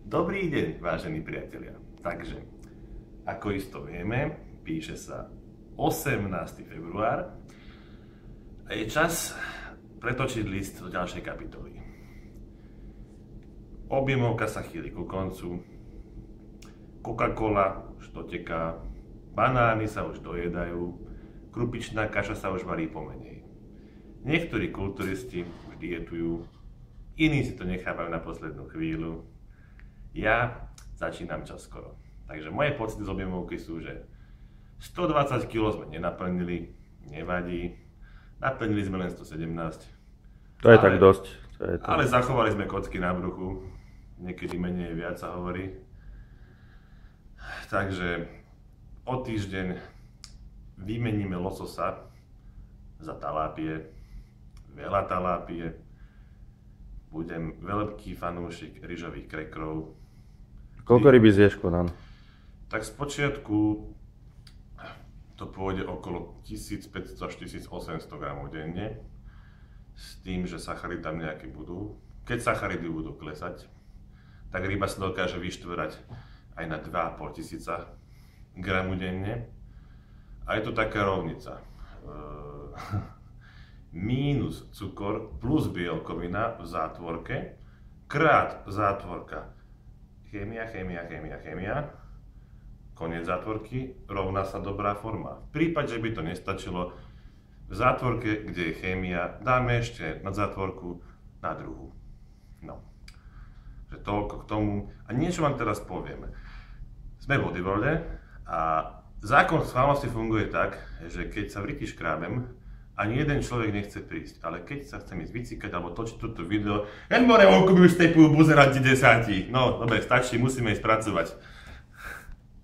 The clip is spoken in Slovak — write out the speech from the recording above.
Dobrý deň, vážení priatelia. Takže, ako isto vieme, píše sa 18. február a je čas pretočiť list do ďalšej kapitoly. Objemovka sa chýli ku koncu, Coca-Cola už doteká, banány sa už dojedajú, krupičná kaša sa už varí pomenej. Niektorí kulturisti už dietujú, iní si to nechávajú na poslednú chvíľu. Ja začínam čoskoro. Takže moje pocity z objemovky sú, že 120 kg sme nenaplnili, nevadí. Naplnili sme len 117. To je tak dosť. Ale zachovali sme kocky na bruchu. Niekedy menej viac sa hovorí. Takže o týždeň vymeníme lososa za talápie. Veľa talápie. Budem veľký fanúšik ryžových krekrov. Koľko ryby zješ, Konan? Tak spočiatku to pôjde okolo 1500 až 1800 gramov denne. S tým, že sacharidy tam nejaké budú. Keď sacharidy budú klesať, tak ryba sa dokáže vyštvrať aj na 2500 gramu denne. A je to taká rovnica. Mínus cukor plus bielkovina v zátvorke krát zátvorka chémia, koniec zátvorky rovná sa dobrá forma. V prípade, že by to nestačilo, v zátvorke, kde je chémia, dáme ešte na zátvorku na druhú. No, že toľko k tomu. A niečo vám teraz poviem. Sme v bodybuilde a zákon schválnosti funguje tak, že keď sa v ryti škrábem, ani jeden človek nechce prísť, ale keď sa chcem ísť vycikať alebo točiť toto video, len more vonku mi už stepujú buzerati desáti. No, dobre, stačí, musíme ísť pracovať.